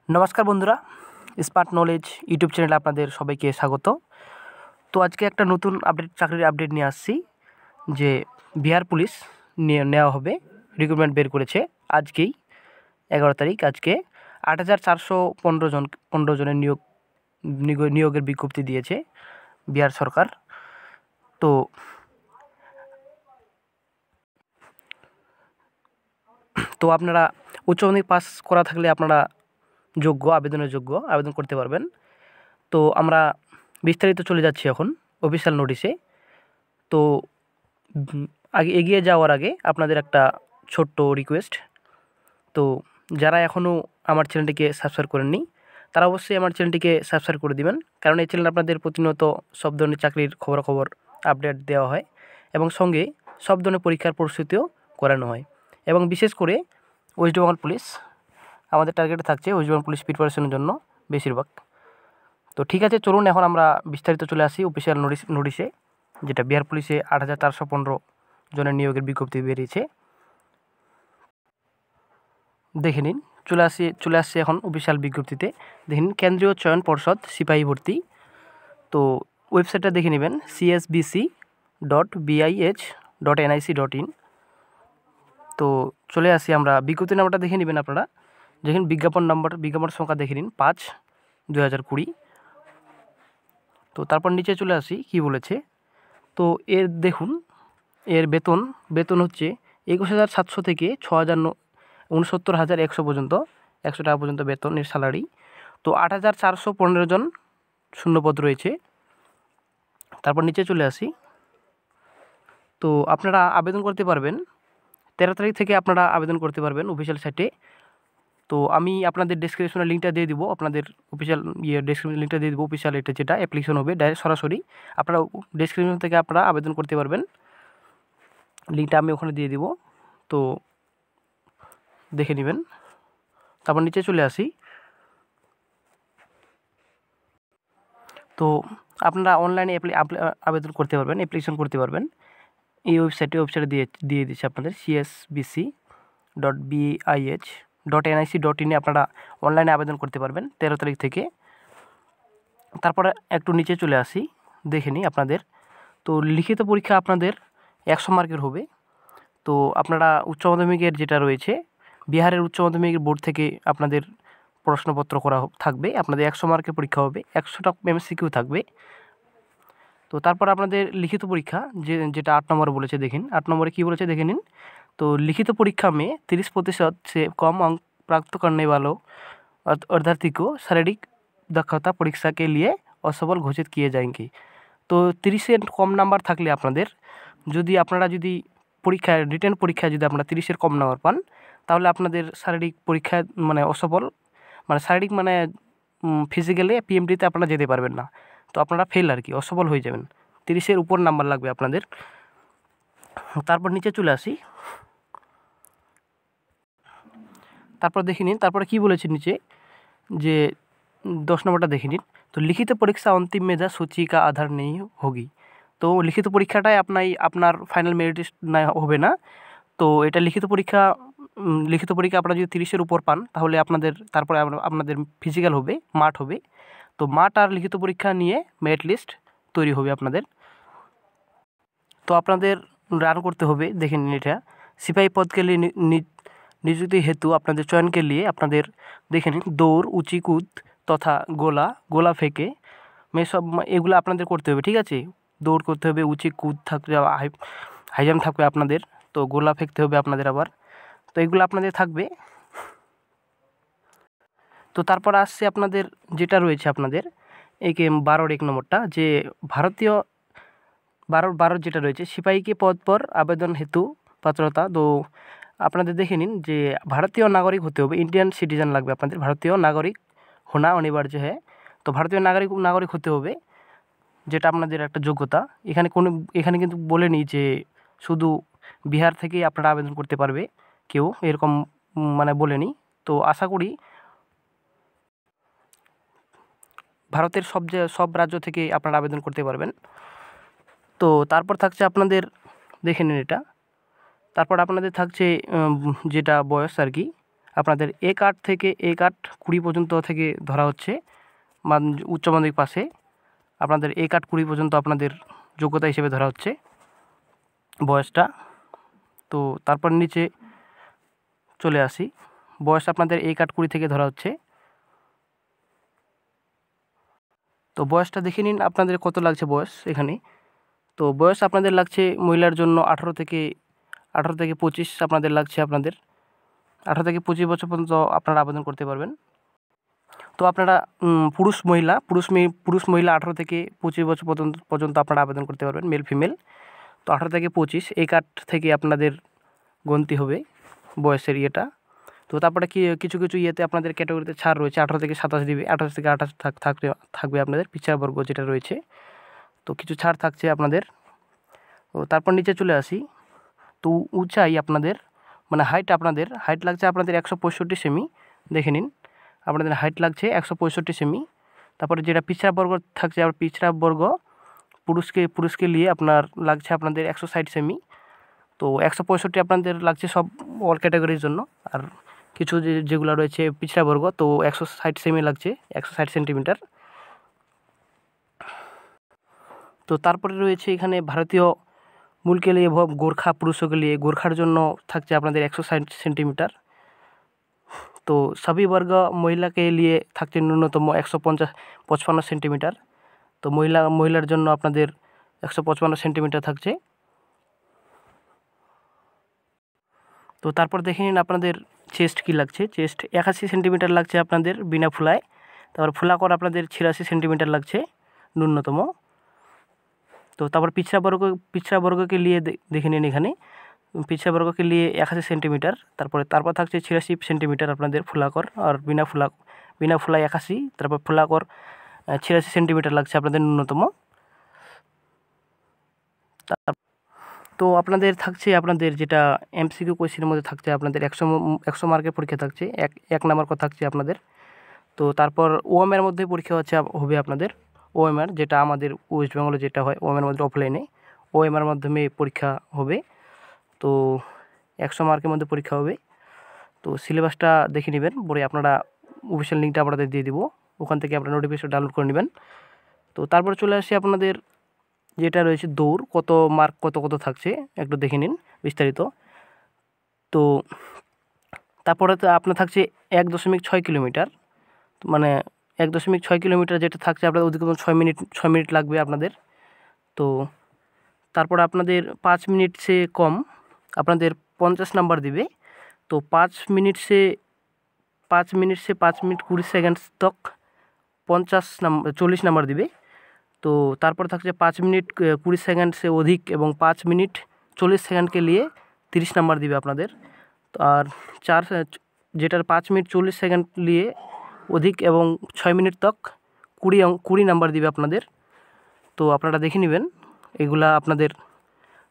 नमस्कार बंधुरा smart knowledge YouTube channel आपनादेर सबाइके स्वागत। तो आज के एक नतून आपडेट चाकरिर आपडेट निये आसछि जे बिहार पुलिस नेওয়া হবে रिक्रुटमेंट बेर करेছে आजकेই 11 तारीख आज के 8415 जনের नियोगের বিজ্ঞপ্তি দিয়েছে बिहार सरकार। तो तो আপনারা উচ্চ মাধ্যমিক পাস করা থাকলে আপনারা যোগ্য আবেদনের যোগ্য আবেদন করতে পারবেন। তো আমরা বিস্তারিত চলে যাচ্ছি এখন অফিশিয়াল নোটিশে। তো আগে এগিয়ে যাওয়ার আগে আপনাদের একটা ছোট্ট রিকোয়েস্ট, তো যারা এখনও আমার চ্যানেলটিকে সাবস্ক্রাইব করেননি তারা অবশ্যই আমার চ্যানেলটিকে সাবস্ক্রাইব করে দিবেন, কারণ এই চ্যানেল আপনাদের প্রতিনিয়ত সব ধরনের চাকরির খবরাখবর আপডেট দেওয়া হয় এবং সঙ্গে সব ধরনের পরীক্ষার প্রস্তুতিও করানো হয়। এবং বিশেষ করে ওয়েস্ট বেঙ্গল পুলিশ আমাদের টার্গেটে থাকছে ওয়েস্ট বেঙ্গল পুলিশ প্রিপারেশনের জন্য বেশিরভাগ। তো ঠিক আছে, চলুন এখন আমরা বিস্তারিত চলে আসি অফিশিয়াল নোটিশে, যেটা বিহার পুলিশে 8415 জনের নিয়োগের বিজ্ঞপ্তি বেরিয়েছে। দেখে নিন, চলে আসছে এখন অফিশিয়াল বিজ্ঞপ্তিতে। দেখে নিন, কেন্দ্রীয় চয়ন পর্ষদ সিপাহী ভর্তি। তো ওয়েবসাইটটা দেখে নেবেন csbc.bih.nic.in। তো চলে আসি আমরা, বিজ্ঞপ্তি নাম্বারটা দেখে নেবেন আপনারা। দেখুন বিজ্ঞাপন সংখ্যা দেখে নিন 5/2020। তো তারপর নিচে চলে আসি কি বলেছে। তো এর দেখুন এর বেতন হচ্ছে 21,700 থেকে 69,100 পর্যন্ত 100 টাকা পর্যন্ত বেতনের স্যালারি। তো 8,415 জন শূন্যপদ রয়েছে। তারপর নিচে চলে আসি। তো আপনারা আবেদন করতে পারবেন 13 তারিখ থেকে আপনারা আবেদন করতে পারবেন অফিশিয়াল সাইটে। তো আমি আপনাদের ডেসক্রিপশনে লিঙ্কটা দিয়ে দিব, আপনাদের অফিশিয়াল ডেসক্রিপশন লিঙ্কটা দিয়ে দেবো অফিশিয়াল এটা যেটা অ্যাপ্লিকেশন হবে ডাইরেক্ট সরাসরি আপনারা ডেসক্রিপশন থেকে আপনারা আবেদন করতে পারবেন, লিঙ্কটা আমি ওখানে দিয়ে দিব। তো দেখে নেবেন। তারপর নিচে চলে আসি। তো আপনারা অনলাইনে আবেদন করতে পারবেন, অ্যাপ্লিকেশন করতে পারবেন এই ওয়েবসাইটে দিয়ে দিচ্ছে আপনাদের csbc.bih.nic.in আপনারা অনলাইনে আবেদন করতে পারবেন 13 তারিখ থেকে। তারপরে একটু নিচে চলে আসি, দেখে নিই আপনাদের। তো লিখিত পরীক্ষা আপনাদের 100 মার্কের হবে। তো আপনারা উচ্চ মাধ্যমিকের যেটা রয়েছে বিহারের উচ্চ মাধ্যমিক বোর্ড থেকে আপনাদের প্রশ্নপত্র করা থাকবে, আপনাদের 100 মার্কের পরীক্ষা হবে, 100টা MCQ থাকবে। তো তারপর আপনাদের লিখিত পরীক্ষা যেটা 8 নম্বরে বলেছে, দেখেন 8 নম্বরে কী বলেছে দেখে নিন। तो लिखित परीक्षा में 30% से कम अंक प्राप्त करने वालों अभ्यर्थी को शारीरिक दक्षता परीक्षा के लिए असफल घोषित किए जाएंगे। तो 30-এর কম নাম্বার থাকলে আপনাদের আপনারা যদি পরীক্ষায় রিটেন পরীক্ষায় যদি আপনারা 30-এর কম নাম্বার পান তাহলে আপনাদের শারীরিক পরীক্ষায় মানে অসফল শারীরিক ফিজিক্যালি PMT-তে আপনারা যেতে পারবেন না। তো আপনারা ফেল আর কি, অসফল হয়ে যাবেন। 30-এর উপর নাম্বার লাগবে আপনাদের। তারপর নিচে চলে আসি। তারপর দেখে নিন তারপরে কী বলেছে নিচে যে 10 নম্বরটা দেখে নিন। তো লিখিত পরীক্ষা अंतिम मेधा सूची का आधार नहीं होगी। তো লিখিত পরীক্ষাটাই আপনার ফাইনাল মেরিট লিস্ট হবে না। তো এটা লিখিত পরীক্ষা আপনারা যদি 30-এর উপর পান তাহলে তারপরে আপনাদের ফিজিক্যাল হবে, মাঠ হবে। তো মাঠ আর লিখিত পরীক্ষা নিয়ে মেরিট লিস্ট তৈরি হবে আপনাদের। তো আপনাদের রান করতে হবে, দেখে নিন এটা सिपाही पद के लिए नियुक्ति हेतु আপনাদের चयन के लिए আপনাদের দেখে নিন দৌড়, উঁচি কুদ তথা গোলা ফেঁকে সব এগুলো আপনাদের করতে হবে, ঠিক আছে। দৌড় করতে হবে, উঁচি কুদ থাকবে, হাই জাম্প থাকবে আপনাদের, তো গোলা ফেঁকতে হবে আপনাদের আবার, তো এগুলো আপনাদের থাকবে। তো তারপর আসছে আপনাদের যেটা রয়েছে আপনাদের 12 নম্বরটা যে ভারতীয় 12 যেটা রয়েছে সিপাহী के पद पर आवेदन हेतु पात्रता। तो আপনাদের দেখে নিন যে ভারতীয় নাগরিক হতে হবে, ইন্ডিয়ান সিটিজেন লাগবে আপনাদের, ভারতীয় নাগরিক হোনা অনিবার্য হ্যাঁ। তো ভারতীয় নাগরিক হতে হবে, যেটা আপনাদের একটা যোগ্যতা। এখানে কিন্তু বলেনি যে শুধু বিহার থেকেই আপনারা আবেদন করতে পারবে কেউ, এরকম বলেনি। তো আশা করি ভারতের সব রাজ্য থেকে আপনারা আবেদন করতে পারবেন। তো তারপর থাকছে আপনাদের দেখে নিন এটা। তারপর আপনাদের থাকছে যেটা বয়স আর কি আপনাদের A কাঠ থেকে A কাঠ 20 পর্যন্ত থেকে ধরা হচ্ছে উচ্চ মাধ্যমিক পাশে আপনাদের A কাঠ 20 পর্যন্ত আপনাদের যোগ্যতা হিসেবে ধরা হচ্ছে বয়সটা। তো তারপর নিচে চলে আসি, বয়স আপনাদের A কাঠ 20 থেকে ধরা হচ্ছে। তো বয়সটা দেখে নিন আপনাদের কত লাগছে বয়স এখানে। তো বয়স আপনাদের লাগছে মহিলার জন্য 18 থেকে 25 আপনাদের লাগছে। আপনাদের 18 থেকে 25 বছর পর্যন্ত আপনারা আবেদন করতে পারবেন। তো আপনারা পুরুষ মহিলা 18 থেকে 25 বছর পর্যন্ত আপনারা আবেদন করতে পারবেন, মেল ফিমেল। তো 18 থেকে 25 A কাঠ থেকে আপনাদের গণতি হবে বয়সের ইয়েটা। তো তারপরে কিছু ইয়েতে আপনাদের ক্যাটাগরিতে ছাড় রয়েছে, 18 থেকে 27 দিবে, 28 থেকে 28 থাকবে আপনাদের পিছড়া বর্গ যেটা রয়েছে। তো কিছু ছাড় থাকছে আপনাদের। তো তারপর নিচে চলে আসি, তো উঁচাই আপনাদের মানে হাইট লাগছে আপনাদের 165 সেমি। দেখে নিন আপনাদের হাইট লাগছে 165 সেমি। তারপরে যেটা পিছড়া বর্গ থাকছে, আবার পিছড়া বর্গ পুরুষকে নিয়ে আপনার লাগছে আপনাদের 160 সেমি। তো 165 আপনাদের লাগছে সব অল ক্যাটাগরির জন্য। আর কিছু যেগুলো রয়েছে পিছড়া বর্গ, তো 160 সেমি লাগছে, 160 সেন্টিমিটার। তো তারপরে রয়েছে এখানে ভারতীয় মূলকে নিয়ে গোর্খা পুরুষকে নিয়ে, গোর্খার জন্য থাকছে আপনাদের 160 সেন্টিমিটার। তো সবই বর্গ মহিলাকে নিয়ে থাকছে ন্যূনতম 155 সেন্টিমিটার। তো মহিলার জন্য আপনাদের 155 সেন্টিমিটার থাকছে। তো তারপর দেখে নিন আপনাদের চেস্ট কী লাগছে। চেস্ট 81 সেন্টিমিটার লাগছে আপনাদের বিনা ফুলায়। তারপর ফুলাকর আপনাদের 86 সেন্টিমিটার লাগছে ন্যূনতম। তো তারপর পিছড়া বর্গকে নিয়ে দেখে নিন এখানে, পিছড়া বর্গকে নিয়ে 81 সেন্টিমিটার। তারপর থাকছে 86 সেন্টিমিটার আপনাদের ফুলাকর। আর বিনা ফুলাই 81, তারপর ফুলাকর 86 সেন্টিমিটার লাগছে আপনাদের ন্যূনতম। তো আপনাদের থাকছে আপনাদের যেটা MCQ কোয়েশ্চেনের মধ্যে থাকছে আপনাদের 100 মার্কের পরীক্ষা থাকছে, এক নাম্বার কথা থাকছে আপনাদের। তো তারপর OMR মধ্যে পরীক্ষা হবে আপনাদের। OMR যেটা আমাদের ওয়েস্ট বেঙ্গলে যেটা হয়, OMR মধ্যে অফলাইনে OMR মাধ্যমে পরীক্ষা হবে। তো 100 মার্কের মধ্যে পরীক্ষা হবে। তো সিলেবাসটা দেখে নেবেন পরে, আপনারা অফিসিয়াল লিঙ্কটা আপনাদের দিয়ে দিব, ওখান থেকে আপনারা নোটিফিকেশন ডাউনলোড করে নেবেন। তো তারপর চলে আসি আপনাদের যেটা রয়েছে দৌড়, কত মার্ক কত থাকছে একটু দেখে নিন বিস্তারিত। তো তারপরে তো আপনার থাকছে 1.6 কিলোমিটার, মানে 1.6 কিলোমিটার যেটা থাকছে আপনাদের অধিকতম 6 মিনিট লাগবে আপনাদের। তো তারপর আপনাদের 5 মিনিট সে কম আপনাদের 50 নাম্বার দিবে। তো 5 মিনিট 20 সেকেন্ড তক 40 নাম্বার দিবে। তো তারপর থাকছে 5 মিনিট 20 সেকেন্ড সে অধিক এবং 5 মিনিট 40 সেকেন্ডকে নিয়ে 30 নাম্বার দিবে আপনাদের। আর যেটার 5 মিনিট 40 সেকেন্ড নিয়ে অধিক এবং 6 মিনিট তক 20 নাম্বার দিবে আপনাদের। তো আপনারা দেখে নেবেন এগুলা আপনাদের।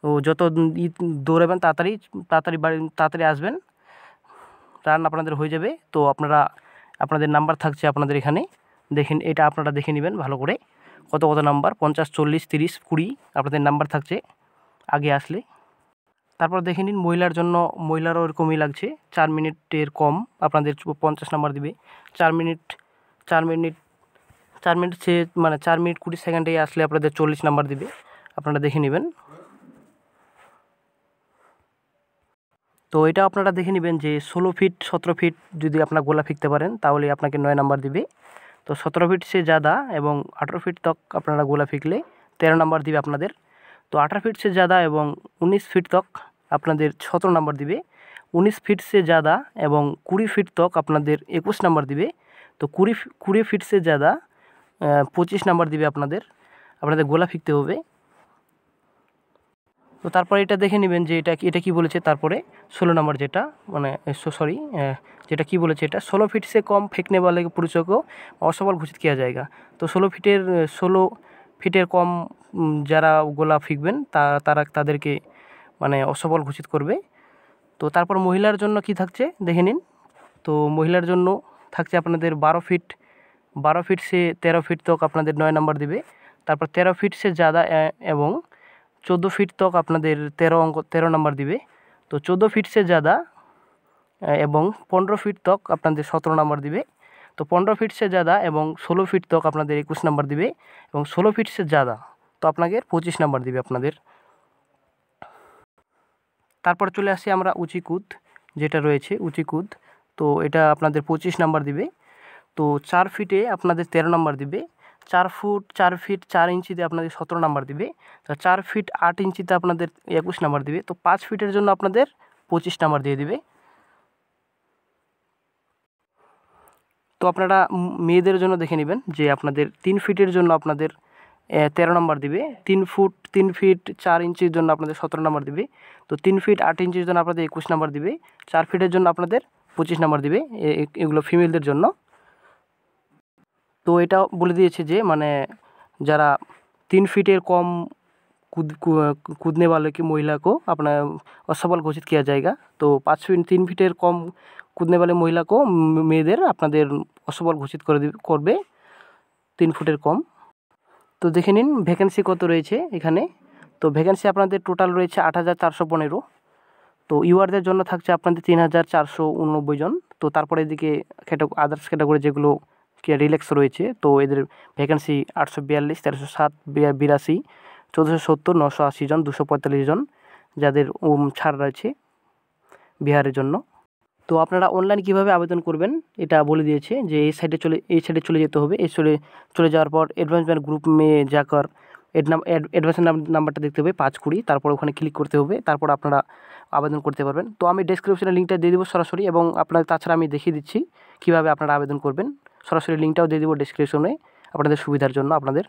ও যত দৌড়াবেন তাড়াতাড়ি আসবেন, রান আপনাদের হয়ে যাবে। তো আপনাদের নাম্বার থাকছে আপনাদের এখানে, দেখেন এটা আপনারা দেখে নেবেন ভালো করে কত নাম্বার, 50, 40, 30, 20 আপনাদের নাম্বার থাকছে আগে আসলে। তারপর দেখে নিন মহিলারও এরকমই লাগছে, 4 মিনিটের কম আপনাদের 50 নাম্বার দিবে। 4 মিনিট সে মানে 4 মিনিট 20 সেকেন্ডে আসলে আপনাদের 40 নাম্বার দিবে, আপনারা দেখে নেবেন। তো এটা আপনারা দেখে নেবেন যে 16 ফিট 17 ফিট যদি আপনার গোলা ফিকতে পারেন তাহলে আপনাকে 9 নাম্বার দিবে। তো 17 ফিট সে ज़्यादा এবং 18 ফিট তক আপনারা গোলা ফিকলে 13 নাম্বার দিবে আপনাদের। তো 18 ফিট সে ज़्यादा এবং 19 ফিট তক আপনাদের 17 নাম্বার দিবে। 19 ফিট সে ज़्यादा এবং 20 ফিট তক আপনাদের 21 নাম্বার দিবে। তো 20 ফিট সে ज़्यादा 25 নাম্বার দিবে আপনাদের গোলা ফিকতে হবে। তো তারপরে এটা দেখে নেবেন যে এটা কি বলেছে। তারপরে 16 নম্বর যেটা মানে যেটা কি বলেছে, এটা 16 ফিट से कम फेंकने वाले पुरुषों को असफल घोषित किया जाएगा। তো 16 ফিটের কম যারা গোলা ফিকবেন তাদেরকে মানে অসফল ঘোষিত করবে। তো তারপর মহিলার জন্য কি থাকছে দেখে নিন। তো মহিলার জন্য থাকছে আপনাদের 12 ফিট से 13 ফিট তক আপনাদের 9 নাম্বার দিবে। তারপর 13 ফিট से ज़्यादा এবং 14 ফিট তক আপনাদের 13 নাম্বার দিবে। তো 14 ফিট से ज़्यादा এবং 15 फीट तक আপনাদের 17 नंबर দিবে। तो 15 फीट से ज़्यादा এবং 16 फीट तक আপনাদের 21 नंबर দিবে এবং 16 फीट से ज़्यादा তো আপনাকে 25 नंबर দিবে আপনাদের। তারপর চলে আসি আমরা উঁচি কুদ যেটা রয়েছে উঁচি কুদ, তো এটা আপনাদের 25 नंबर দিবে। তো 4 ফিটে আপনাদের 13 नंबर দিবে, 4 ফুট 4 ফিট 4 ইঞ্চিতে আপনাদের 17 नंबर দিবে, তো 4 ফিট 8 ইঞ্চিতে আপনাদের 21 नंबर দিবে। তো 5 ফিটের জন্য আপনাদের 25 नंबर দিয়ে দিবে। তো আপনারা মেয়েদের জন্য দেখে নেবেন যে আপনাদের 3 ফিটের জন্য আপনাদের 13 नंबर দিবে, 3 ফুট 3 ফিট 4 ইঞ্চির জন্য আপনাদের 17 नंबर দিবে, তো 3 ফিট 8 ইঞ্চির জন্য আপনাদের 21 नंबर দিবে, 4 ফিটের জন্য আপনাদের 25 नंबर দিবে। এগুলো ফিমেলদের জন্য। तो এটা বলে দিয়েছে যে মানে যারা 3 फीटेर कम कूदने वाले की महिला को अपना असफल घोषित किया जाएगा। तो 5 फीट 3 फीटेर कम कूदने वाले महिला को मेয়েদের আপনাদের असफल घोषित করবে 3 ফুটের কম। তো দেখে নিন ভ্যাকেন্সি কত রয়েছে এখানে। তো ভ্যাকেন্সি আপনাদের টোটাল রয়েছে 8415। তো ইউআরদের জন্য থাকছে আপনাদের 3489 জন। তো তারপরে এদিকে আদার্স ক্যাটাগরি যেগুলো রিল্যাক্স রয়েছে তো এদের ভ্যাকেন্সি 842, 1307, 82, 1470, 980 জন, 245 জন যাদের ছাড় রয়েছে বিহারের জন্য। তো আপনারা অনলাইন কিভাবে আবেদন করবেন এটা বলে দিয়েছে যে এই সাইডে চলে যেতে হবে। এই চলে যাওয়ার পর এডভান্সমেন্ট গ্রুপ মে যাकर এডভান্সমেন্ট নাম্বারটা দেখতে হবে 520, তারপর ওখানে ক্লিক করতে হবে, তারপর আপনারা আবেদন করতে পারবেন। তো আমি ডেসক্রিপশনে লিঙ্কটা দিয়ে দেবো সরাসরি, এবং আপনাদের তাছাড়া আমি দেখিয়ে দিচ্ছি কীভাবে আপনারা আবেদন করবেন। সরাসরি লিঙ্কটাও দিয়ে দেবো ডেসক্রিপশনে আপনাদের সুবিধার জন্য আপনাদের।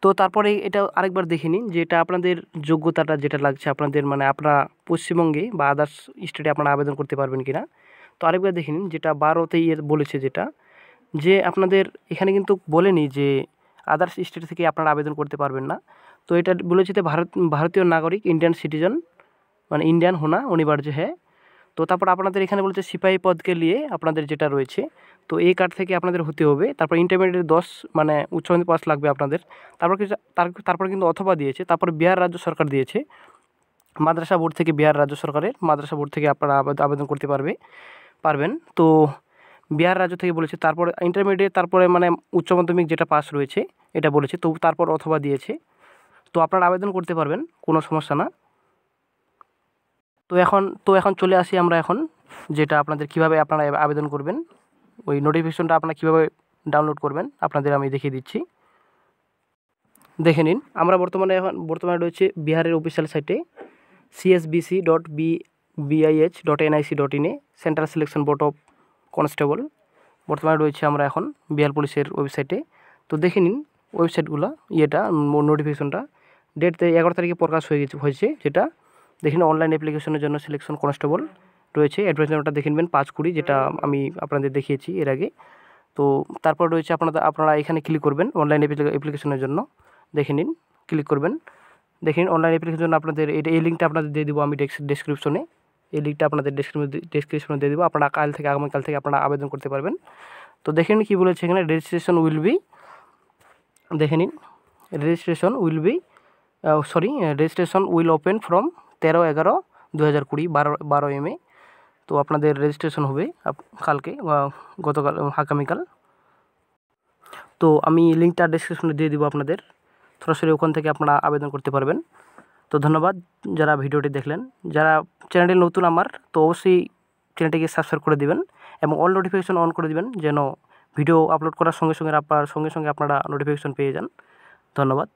তো তারপরে এটা আরেকবার দেখে নিন যে এটা আপনাদের যোগ্যতাটা যেটা লাগছে আপনাদের মানে আপনারা পশ্চিমবঙ্গে বা আদার্স স্টেটে আপনারা আবেদন করতে পারবেন কিনা। তো আরেকবার দেখে নিন যেটা 12তেই বলেছে যেটা যে আপনাদের এখানে কিন্তু বলেনি যে আদার্স স্টেট থেকে আপনারা আবেদন করতে পারবেন না। তো এটা বলেছে যে ভারতীয় নাগরিক इंडियन सिटीजन মানে ইন্ডিয়ান হোনা অনিবার্য হ্যাঁ। তো তারপর আপনাদের এখানে বলছে সিপাহী পদকে নিয়ে আপনাদের যেটা রয়েছে তো এই কার্ড থেকে আপনাদের হতে হবে। তারপর ইন্টারমিডিয়েট 10 মানে উচ্চ মাধ্যমিক পাস লাগবে আপনাদের। তারপর কিন্তু অথবা দিয়েছে, তারপর বিহার রাজ্য সরকার দিয়েছে মাদ্রাসা বোর্ড থেকে, বিহার রাজ্য সরকারের মাদ্রাসা বোর্ড থেকে আপনারা আবেদন করতে পারবেন। তো বিহার রাজ্য থেকে বলেছে, তারপর ইন্টারমিডিয়েট, তারপরে মানে উচ্চ মাধ্যমিক যেটা পাস রয়েছে এটা বলেছে, তো তারপর অথবা দিয়েছে। তো আপনারা আবেদন করতে পারবেন, কোনো সমস্যা না। তো এখন চলে আসি আমরা এখন যেটা আপনাদের কিভাবে আপনারা আবেদন করবেন, ওই নোটিফিকেশনটা আপনারা কীভাবে ডাউনলোড করবেন আপনাদের আমি দেখিয়ে দিচ্ছি। দেখে নিন আমরা বর্তমানে রয়েছে বিহারের অফিসিয়াল সাইটে csbc.bih.nic.in central selection board of constable বর্তমানে রয়েছে আমরা এখন বিহার পুলিশের ওয়েবসাইটে। তো দেখে নিন ওয়েবসাইটগুলো নোটিফিকেশনটা ডেট 11 তারিখে প্রকাশ হয়েছে যেটা দেখেন অনলাইন অ্যাপ্লিকেশনের জন্য সিলেকশন কনস্টেবল রয়েছে। অ্যাডভার্টাইজমেন্টটা দেখে নেবেন 520 যেটা আমি আপনাদের দেখিয়েছি এর আগে। তো তারপর রয়েছে আপনারা এখানে ক্লিক করবেন অনলাইন অ্যাপ্লিকেশনের জন্য, দেখে নিন ক্লিক করবেন। দেখেন অনলাইন অ্যাপ্লিকেশনের জন্য আপনাদের এই লিঙ্কটা আপনাদের দিয়ে দেবো আমি ডেসক্রিপশনে, এই লিঙ্কটা আপনাদের ডেসক্রিপশনে দিয়ে দেবো। আপনারা আগামীকাল থেকে আপনারা আবেদন করতে পারবেন। তো দেখে নিন কী বলেছে এখানে রেজিস্ট্রেশন উইল বি, দেখে নিন রেজিস্ট্রেশন উইল ওপেন ফ্রম 13/11/2020 12 মে। তো আপনাদের রেজিস্ট্রেশন হবে আগামীকাল। তো আমি লিঙ্কটা ডেসক্রিপশনে দিয়ে দিব আপনাদের, সরাসরি ওখান থেকে আপনারা আবেদন করতে পারবেন। তো ধন্যবাদ যারা ভিডিওটি দেখলেন। যারা চ্যানেলটি নতুন আমার তো অবশ্যই চ্যানেলটিকে সাবস্ক্রাইব করে দিবেন এবং অল নোটিফিকেশন অন করে দিবেন যেন ভিডিও আপলোড করার সঙ্গে সঙ্গে আপনারা নোটিফিকেশন পেয়ে যান। ধন্যবাদ।